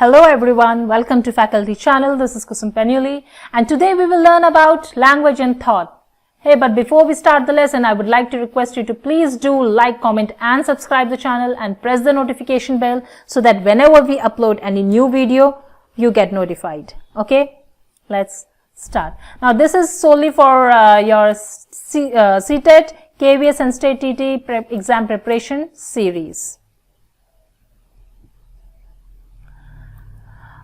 Hello everyone, welcome to Faculty Channel. This is Kusum Penuli and today we will learn about language and thought. Hey, but before we start the lesson, I would like to request you to please do like, comment and subscribe the channel and press the notification bell so that whenever we upload any new video, you get notified. Okay, let's start. Now this is solely for your CTET, KVS and State TT exam preparation series.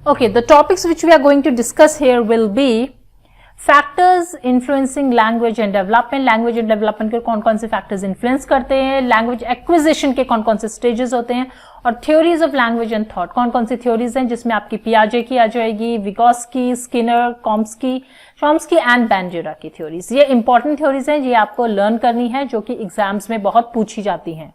Okay, the topics which we are going to discuss here will be factors influencing language and development. Language and development के कौन कौन से factors influence करते हैं, language acquisition के कौन कौन से stages होते हैं और theories of language and thought कौन कौन सी theories हैं जिसमें आपकी पियाजे की आ जाएगी, Vygotsky, Skinner, Chomsky and Bandura की theories. ये important theories हैं, ये आपको learn करनी है जो कि exams में बहुत पूछी जाती हैं.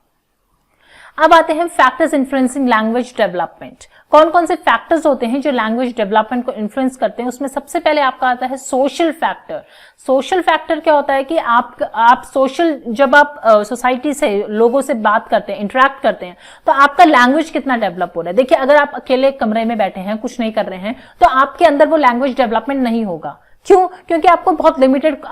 अब आते हैं फैक्टर्स इन्फ्लुएंसिंग लैंग्वेज डेवलपमेंट. कौन कौन से फैक्टर्स होते हैं जो लैंग्वेज डेवलपमेंट को इन्फ्लुएंस करते हैं. उसमें सबसे पहले आपका आता है सोशल फैक्टर. सोशल फैक्टर क्या होता है कि आप सोशल, जब आप सोसाइटी से लोगों से बात करते हैं, इंटरेक्ट करते हैं, तो आपका लैंग्वेज कितना डेवलप हो रहा है. देखिए, अगर आप अकेले कमरे में बैठे हैं, कुछ नहीं कर रहे हैं, तो आपके अंदर वो लैंग्वेज डेवलपमेंट नहीं होगा. क्यों? क्योंकि आपको बहुत लिमिटेड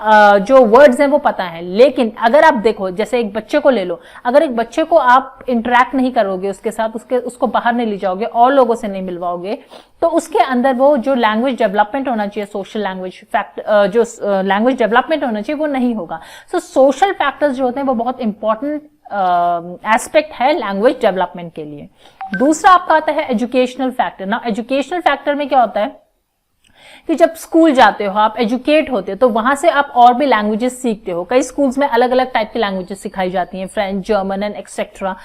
जो वर्ड्स हैं वो पता है. लेकिन अगर आप देखो, जैसे एक बच्चे को ले लो, अगर एक बच्चे को आप इंटरेक्ट नहीं करोगे उसके साथ, उसको बाहर नहीं ले जाओगे और लोगों से नहीं मिलवाओगे, तो उसके अंदर वो जो लैंग्वेज डेवलपमेंट होना चाहिए, सोशल लैंग्वेज जो लैंग्वेज डेवलपमेंट होना चाहिए, वो नहीं होगा. सो सोशल फैक्टर्स जो होते हैं वो बहुत इंपॉर्टेंट एस्पेक्ट है लैंग्वेज डेवलपमेंट के लिए. दूसरा आपका आता है एजुकेशनल फैक्टर. ना एजुकेशनल फैक्टर में क्या होता है कि जब स्कूल जाते हो, आप एजुकेट होते हो, तो वहां से आप और भी लैंग्वेजेस सीखते हो. कई स्कूल्स में अलग अलग टाइप की लैंग्वेजेस सिखाई जाती हैं, फ्रेंच, जर्मन एंड एक्सेट्रा.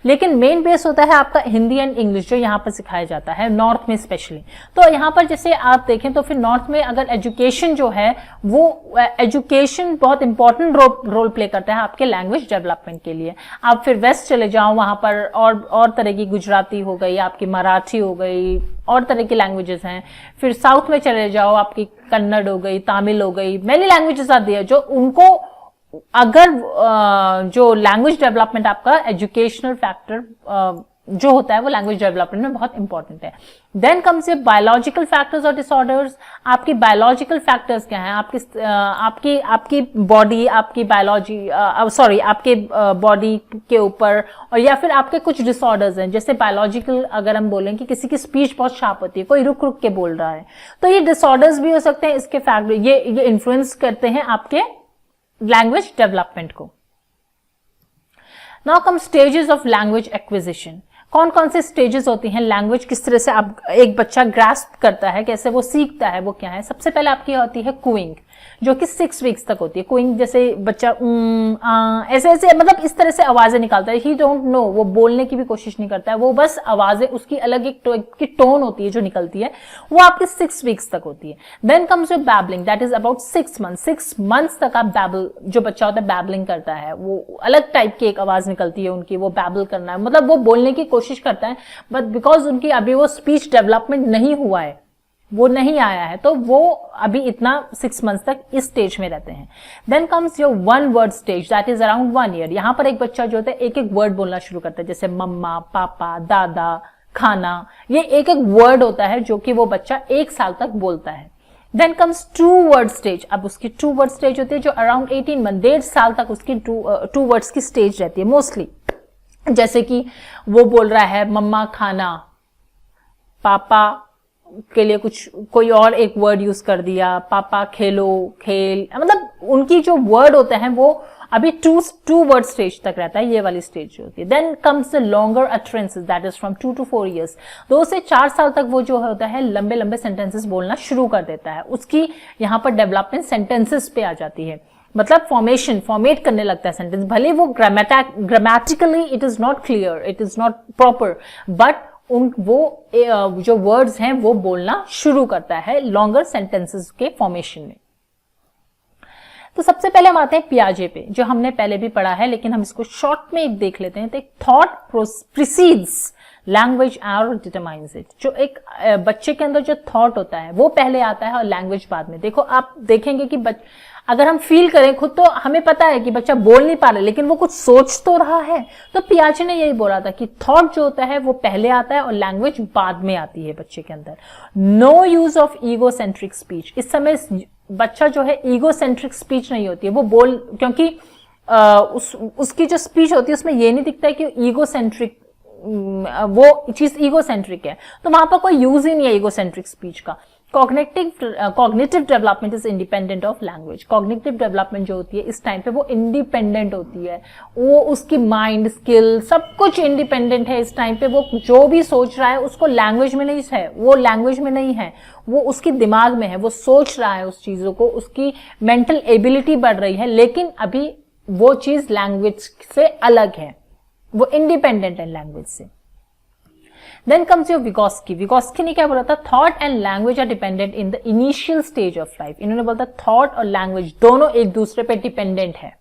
लेकिन मेन बेस होता है आपका हिंदी एंड इंग्लिश, जो यहाँ पर सिखाया जाता है नॉर्थ में स्पेशली. तो यहाँ पर जैसे आप देखें तो फिर नॉर्थ में अगर एजुकेशन जो है वो एजुकेशन बहुत इंपॉर्टेंट रोल प्ले करता है आपके लैंग्वेज डेवलपमेंट के लिए. आप फिर वेस्ट चले जाओ, वहां पर और तरह की गुजराती हो गई, आपकी मराठी हो गई, और तरह की लैंग्वेजेस हैं. फिर साउथ में चले जाओ, आपकी कन्नड़ हो गई, तमिल हो गई, मेनी लैंग्वेजेस आती है जो उनको अगर जो लैंग्वेज डेवलपमेंट आपका एजुकेशनल फैक्टर जो होता है वो लैंग्वेज डेवलपमेंट में बहुत इंपॉर्टेंट है. देन कम्स ये बायोलॉजिकल फैक्टर्स और डिसऑर्डर्स. आपकी बायोलॉजिकल फैक्टर्स क्या हैं? आपकी बॉडी, आपकी बायोलॉजी, सॉरी, आपके बॉडी के ऊपर, और या फिर आपके कुछ डिसऑर्डर्स हैं. जैसे बायोलॉजिकल अगर हम बोलें कि किसी की स्पीच बहुत शार्प होती है, कोई रुक रुक के बोल रहा है, तो ये डिसऑर्डर्स भी हो सकते हैं. इसके फैक्टर ये इन्फ्लुएंस करते हैं आपके लैंग्वेज डेवलपमेंट को. Now come stages of language acquisition. कौन कौन से स्टेजेस होती हैं, लैंग्वेज किस तरह से आप एक बच्चा ग्रास्प करता है, कैसे वो सीखता है, वो क्या है. सबसे पहले आपकी होती है कूइंग, जो कि 6 वीक्स तक होती है. कूइंग जैसे बच्चा ऐसे ऐसे मतलब इस तरह से आवाजें निकालता है. ही डोंट नो, वो बोलने की भी कोशिश नहीं करता है, वो बस आवाजें, उसकी अलग एक की टोन होती है जो निकलती है, वो आपके 6 वीक्स तक होती है. Then comes your babbling, that is about 6 months. 6 months तक आप बैबल, जो बच्चा होता है बैबलिंग करता है, वो अलग टाइप की एक आवाज निकलती है उनकी, वो बैबल करना है, मतलब वो बोलने की कोशिश करता है, बट बिकॉज उनकी अभी वो स्पीच डेवलपमेंट नहीं हुआ है, वो नहीं आया है, तो वो अभी इतना 6 मंथ्स तक इस स्टेज में रहते हैं. Then comes your 1 word stage, that is around 1 year. यहां पर एक बच्चा जो होता है एक एक वर्ड बोलना शुरू करता है, जैसे मम्मा, पापा, दादा, खाना. ये एक एक वर्ड होता है जो कि वो बच्चा 1 साल तक बोलता है. Then comes 2 word stage. अब उसकी 2 वर्ड स्टेज होती है जो अराउंड 18 मंथ, 1.5 साल तक उसकी 2 वर्ड्स की स्टेज रहती है मोस्टली. जैसे कि वो बोल रहा है मम्मा खाना, पापा के लिए कोई और एक वर्ड यूज कर दिया, पापा खेलो, खेल, मतलब उनकी जो वर्ड होते हैं वो अभी 2 वर्ड स्टेज तक रहता है, ये वाली स्टेज जो होती है. Then comes the longer utterances, that is from 2 to 4 years. 2 से 4 साल तक वो जो होता है लंबे लंबे सेंटेंसेस बोलना शुरू कर देता है. उसकी यहाँ पर डेवलपमेंट सेंटेंसेस पे आ जाती है, मतलब फॉर्मेट करने लगता है सेंटेंस. भले वो grammatically it is not clear, it is not proper, but वो जो वर्ड्स हैं वो बोलना शुरू करता है लॉन्गर सेंटेंसेस के फॉर्मेशन में. तो सबसे पहले हम आते हैं पियाजे पे, जो हमने पहले भी पढ़ा है, लेकिन हम इसको शॉर्ट में देख लेते हैं. तो थॉट प्रीसीड्स लैंग्वेज और डिटरमाइंस इट। जो एक बच्चे के अंदर जो थॉट होता है वो पहले आता है और लैंग्वेज बाद में। देखो आप देखेंगे कि अगर हम फील करें खुद तो हमें पता है कि बच्चा बोल नहीं पा रहा लेकिन वो कुछ सोच तो रहा है। तो पियाजे ने यही बोला था कि थॉट जो होता है वो पहले आता है और लैंग्वेज बाद में आती है बच्चे के अंदर। No use of egocentric speech, इस समय बच्चा जो है ईगोसेंट्रिक स्पीच नहीं होती है, वो क्योंकि उसकी जो स्पीच होती है उसमें ये नहीं दिखता है कि ईगोसेंट्रिक वो चीज ईगोसेंट्रिक है, तो वहां पर कोई यूज ही नहीं है ईगोसेंट्रिक स्पीच का। Cognitive development is independent of language. Cognitive development जो होती है इस टाइम पे वो इंडिपेंडेंट होती है, वो उसकी माइंड स्किल सब कुछ इंडिपेंडेंट है इस टाइम पे। वो जो भी सोच रहा है उसको लैंग्वेज में नहीं है, वो लैंग्वेज में नहीं है, वो उसके दिमाग में है, वो सोच रहा है उस चीजों को, उसकी मेंटल एबिलिटी बढ़ रही है, लेकिन अभी वो चीज लैंग्वेज से अलग है, वो इंडिपेंडेंट है लैंग्वेज से। Then comes your Vygotsky. Vygotsky ने क्या बोला था? Thought and language are dependent in the initial stage of life. इन्होंने बोला था थॉट और लैंग्वेज दोनों एक दूसरे पे डिपेंडेंट है।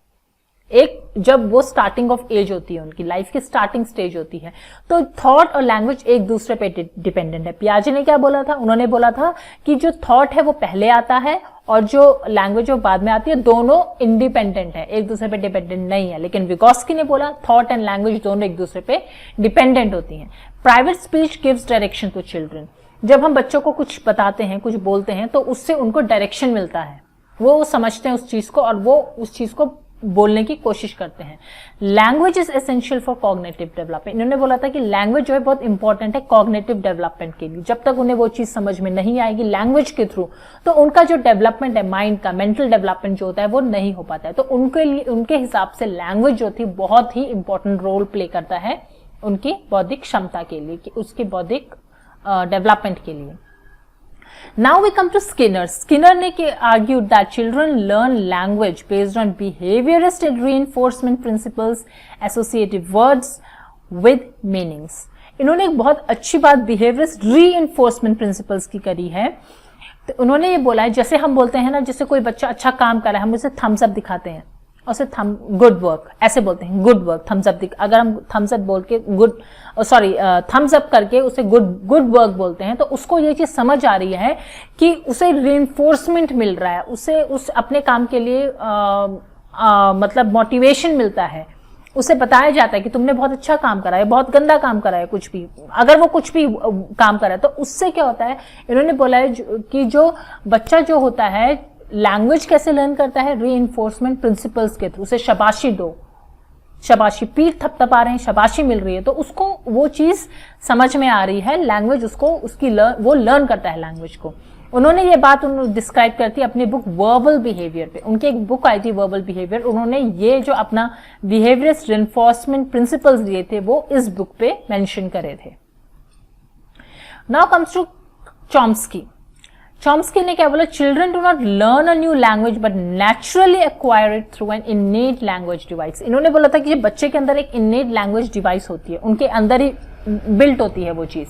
एक जब वो स्टार्टिंग ऑफ एज होती है, उनकी लाइफ की स्टार्टिंग स्टेज होती है, तो थॉट और लैंग्वेज एक दूसरे पे डिपेंडेंट है। पियाजे ने क्या बोला था? उन्होंने बोला था कि जो थॉट है वो पहले आता है और जो लैंग्वेज वो बाद में आती है, दोनों इंडिपेंडेंट है, एक दूसरे पे डिपेंडेंट नहीं है। लेकिन विगोस्की ने बोला थॉट एंड लैंग्वेज दोनों एक दूसरे पे डिपेंडेंट होती हैं। Private speech gives direction to children. जब हम बच्चों को कुछ बताते हैं, कुछ बोलते हैं, तो उससे उनको डायरेक्शन मिलता है, वो समझते हैं उस चीज को और वो उस चीज को बोलने की कोशिश करते हैं। Language is essential for cognitive development. इन्होंने बोला था कि लैंग्वेज जो है बहुत इंपॉर्टेंट है कॉग्निटिव डेवलपमेंट के लिए। जब तक उन्हें वो चीज समझ में नहीं आएगी लैंग्वेज के थ्रू, तो उनका जो डेवलपमेंट है माइंड का, मेंटल डेवलपमेंट जो होता है वो नहीं हो पाता है। तो उनके लिए, उनके हिसाब से लैंग्वेज जो थी बहुत ही इंपॉर्टेंट रोल प्ले करता है उनकी बौद्धिक क्षमता के लिए, कि उसके बौद्धिक डेवलपमेंट के लिए। Now we come to Skinner. Skinner ने argued that children learn language based on behaviorist reinforcement principles, associative words with meanings. इन्होंने एक बहुत अच्छी बात behaviorist reinforcement principles की करी है। तो उन्होंने ये बोला है, जैसे हम बोलते हैं ना, जैसे कोई बच्चा अच्छा काम कर रहा है, हम उसे थम्स अप दिखाते हैं, उसे गुड वर्क ऐसे बोलते हैं, गुड वर्क, थम्स अप। अगर हम थम्स अप बोल के थम्स अप करके उसे गुड वर्क बोलते हैं, तो उसको ये चीज समझ आ रही है कि उसे रिइंफोर्समेंट मिल रहा है, उसे उस अपने काम के लिए मतलब मोटिवेशन मिलता है, उसे बताया जाता है कि तुमने बहुत अच्छा काम करा है, बहुत गंदा काम करा है, कुछ भी, अगर वो कुछ भी काम करा है तो उससे क्या होता है। इन्होंने बोला है कि जो बच्चा जो होता है लैंग्वेज कैसे लर्न करता है, रीइंफोर्समेंट प्रिंसिपल्स के थ्रू। उसे शाबाशी दो, शाबाशी, पीठ थपथपा रहे हैं, शाबाशी मिल रही है, तो उसको वो चीज समझ में आ रही है, लैंग्वेज उसको वो लर्न करता है लैंग्वेज को। उन्होंने ये बात डिस्क्राइब करती है अपनी बुक वर्बल बिहेवियर पे। उनकी एक बुक आई थी वर्बल बिहेवियर, उन्होंने ये जो अपना बिहेवियरिस्ट रिइंफोर्समेंट प्रिंसिपल्स दिए थे वो इस बुक पे मेंशन करे थे। Now comes to Chomsky. Chomsky ने क्या बोला? Children do not learn a new language but naturally acquire it through an innate language device. इन्होंने बोला था कि बच्चे के अंदर एक इनेट लैंग्वेज डिवाइस होती है, उनके अंदर ही बिल्ट होती है वो चीज।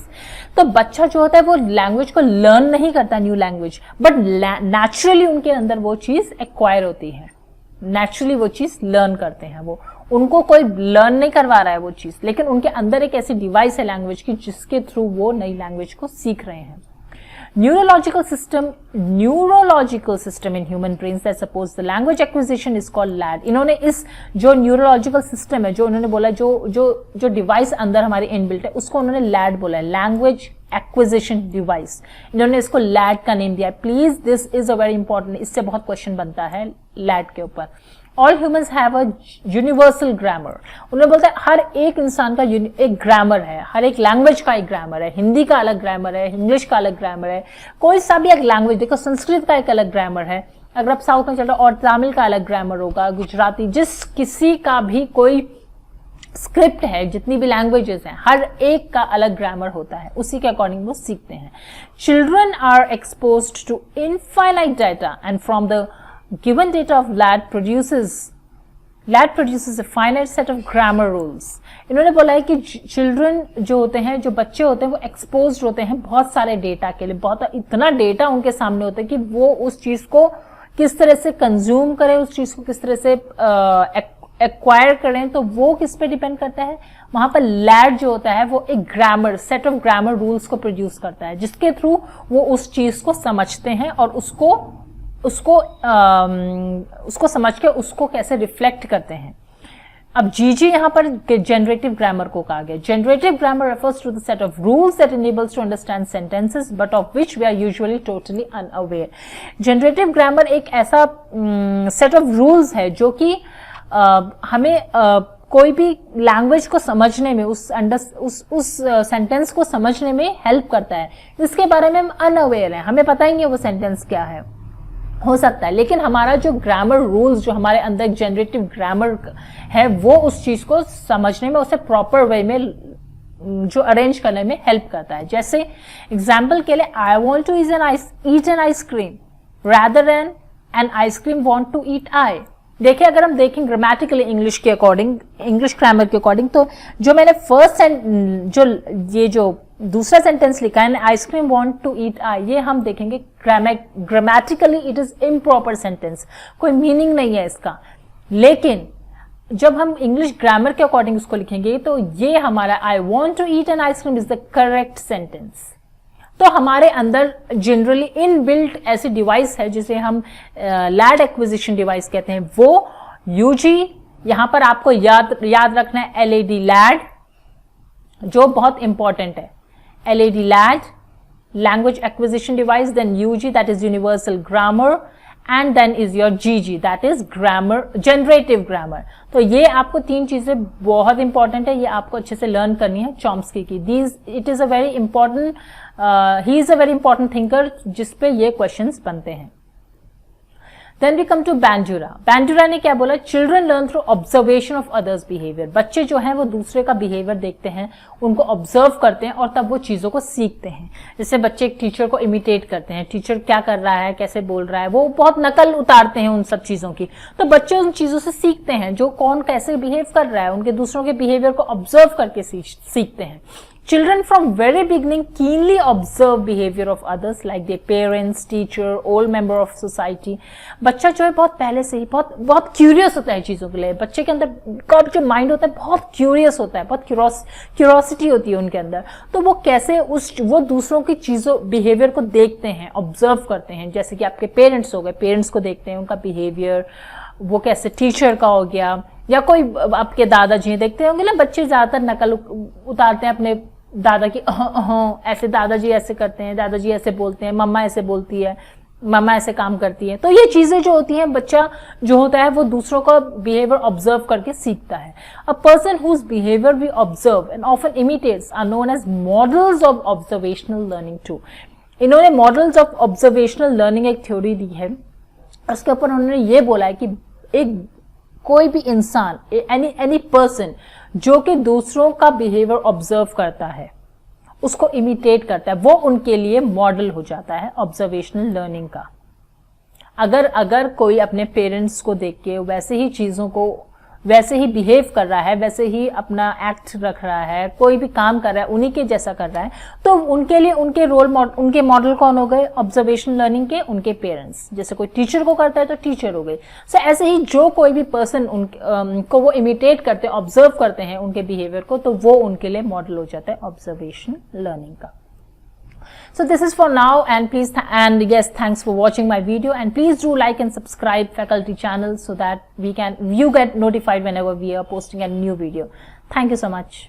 तो बच्चा जो होता है वो लैंग्वेज को लर्न नहीं करता, न्यू लैंग्वेज, बट नेचुरली उनके अंदर वो चीज एक्वायर होती है, नेचुरली वो चीज लर्न करते हैं। वो उनको कोई लर्न नहीं करवा रहा है वो चीज, लेकिन उनके अंदर एक ऐसी डिवाइस है लैंग्वेज की जिसके थ्रू वो नई लैंग्वेज को सीख रहे हैं। Neurological system in human brains that supports the language acquisition is called LAD. इन्होंने इस जो न्यूरोलॉजिकल सिस्टम है, जो उन्होंने बोला जो डिवाइस अंदर हमारे इनबिल्ट है, उसको उन्होंने लैड बोला है, लैंग्वेज एक्विजिशन डिवाइस। इन्होंने इसको लैड का नेम दिया है। Please, this is a very important, इससे बहुत क्वेश्चन बनता है लैड के ऊपर। All humans have a universal grammar. उन्होंने बोलते हैं हर एक इंसान का एक ग्रामर है, हर एक लैंग्वेज का एक ग्रामर है। हिंदी का अलग ग्रामर है, इंग्लिश का अलग ग्रामर है, कोई सा भी एक लैंग्वेज देखो, संस्कृत का एक अलग ग्रामर है, अगर आप साउथ में चल रहे हो, और तमिल का अलग ग्रामर होगा, गुजराती, जिस किसी का भी कोई स्क्रिप्ट है, जितनी भी लैंग्वेजेस हैं, हर एक का अलग ग्रामर होता है, उसी के अकॉर्डिंग वो सीखते हैं। Children are exposed to infinite data and from the given data of LAD produces a finite set of grammar rules. इन्होंने बोला है कि चिल्ड्रन जो होते हैं, जो बच्चे होते हैं, वो एक्सपोज्ड होते हैं बहुत सारे डेटा के लिए, इतना डेटा उनके सामने होता है कि वो उस चीज को किस तरह से कंज्यूम करे, उस चीज को किस तरह से एक्वायर करें तो वो किस पे डिपेंड करता है, वहां पर लैड जो होता है वो एक grammar, set of grammar rules को प्रोड्यूस करता है, जिसके थ्रू वो उस चीज को समझते हैं और उसको समझ के उसको कैसे रिफ्लेक्ट करते हैं। अब जीजी यहां पर जनरेटिव ग्रामर को कहा गया। Generative grammar refers to the set of rules that enables to understand sentences but of which we are usually totally unaware. Generative grammar एक ऐसा सेट ऑफ रूल्स है जो कि हमें कोई भी लैंग्वेज को समझने में, उस सेंटेंस को समझने में हेल्प करता है, इसके बारे में हम अनअवेयर हैं, हमें पता ही नहीं है वो सेंटेंस क्या है, हो सकता है, लेकिन हमारा जो ग्रामर रूल्स, जो हमारे अंदर जनरेटिव ग्रामर है, वो उस चीज को समझने में, उसे प्रॉपर वे में जो अरेंज करने में हेल्प करता है। जैसे एग्जाम्पल के लिए, I want to eat an ice cream rather than an ice cream want to eat I. देखिए, अगर हम देखें ग्रामेटिकली इंग्लिश के अकॉर्डिंग, इंग्लिश ग्रामर के अकॉर्डिंग, तो जो मैंने जो दूसरा सेंटेंस लिखा है, ice cream want to eat I, ये हम देखेंगे grammatically it is improper sentence, कोई मीनिंग नहीं है इसका। लेकिन जब हम इंग्लिश ग्रामर के अकॉर्डिंग उसको लिखेंगे तो ये हमारा I want to eat an ice cream is the correct sentence. तो हमारे अंदर जनरली इनबिल्ट ऐसी डिवाइस है जिसे हम लैड एक्विजिशन डिवाइस कहते हैं, वो यूजी, यहां पर आपको याद रखना है एलएडी लैड, जो बहुत इंपॉर्टेंट है। LAD lad, language acquisition device, then UG that is universal grammar, and then is your GG that is grammar, generative grammar. तो ये आपको तीन चीजें बहुत इंपॉर्टेंट है, ये आपको अच्छे से लर्न करनी है चॉम्स्की की। It is a very important, he is a very important thinker जिसपे ये क्वेश्चंस बनते हैं। Then we come to Bandura. Bandura ने क्या बोला, children learn through observation of others behaviour. बच्चे जो हैं वो दूसरे का बिहेवियर देखते हैं, उनको ऑब्जर्व करते हैं और तब वो चीजों को सीखते हैं। जैसे बच्चे एक टीचर को इमिटेट करते हैं, टीचर क्या कर रहा है, कैसे बोल रहा है, वो बहुत नकल उतारते हैं उन सब चीजों की। तो बच्चे उन चीजों से सीखते हैं, जो कौन कैसे बिहेव कर रहा है, उनके दूसरों के बिहेवियर को ऑब्जर्व करके सीखते हैं। Children from very beginning keenly observe behavior of others like their parents, teacher, old member of society. बच्चा जो है बहुत पहले से ही बहुत क्यूरियस होता है चीजों के लिए। बच्चे के अंदर का जो माइंड होता है बहुत क्यूरियस होता है, बहुत क्यूरोसिटी होती है उनके अंदर। तो वो कैसे वो दूसरों की चीजों बिहेवियर को देखते हैं, ऑब्जर्व करते हैं। जैसे कि आपके पेरेंट्स हो गए, पेरेंट्स को देखते हैं, उनका बिहेवियर वो कैसे, टीचर का हो गया, या कोई आपके दादाजी देखते होंगे ना, बच्चे ज्यादातर नकल उतारते हैं अपने दादा की, ऐसे दादाजी ऐसे करते हैं, दादाजी ऐसे बोलते हैं, मम्मा ऐसे बोलती है, मम्मा ऐसे काम करती है। तो ये चीजें जो होती हैं, बच्चा जो होता है वो दूसरों का बिहेवियर ऑब्जर्व करके सीखता है। A person whose behaviour we observe and often imitates are known as models of observational learning too. इन्होंने मॉडल्स ऑफ ऑब्जर्वेशनल लर्निंग एक थ्योरी दी है, उसके ऊपर उन्होंने ये बोला है कि एक कोई भी इंसान, एनी पर्सन जो कि दूसरों का बिहेवियर ऑब्जर्व करता है, उसको इमिटेट करता है, वो उनके लिए मॉडल हो जाता है ऑब्जर्वेशनल लर्निंग का। अगर कोई अपने पेरेंट्स को देख के वैसे ही चीजों को, वैसे ही बिहेव कर रहा है, वैसे ही अपना एक्ट रख रहा है, कोई भी काम कर रहा है उन्हीं के जैसा कर रहा है, तो उनके लिए उनके मॉडल कौन हो गए ऑब्जर्वेशनल लर्निंग के, उनके पेरेंट्स। जैसे कोई टीचर को करता है तो टीचर हो गए। सो ऐसे ही जो कोई भी पर्सन को वो इमिटेट करते हैं, ऑब्जर्व करते हैं उनके बिहेवियर को, तो वो उनके लिए मॉडल हो जाता है ऑब्जर्वेशनल लर्निंग का। So this is for now, and yes, thanks for watching my video, and please do like and subscribe faculty channel so that you get notified whenever we are posting a new video. Thank you so much.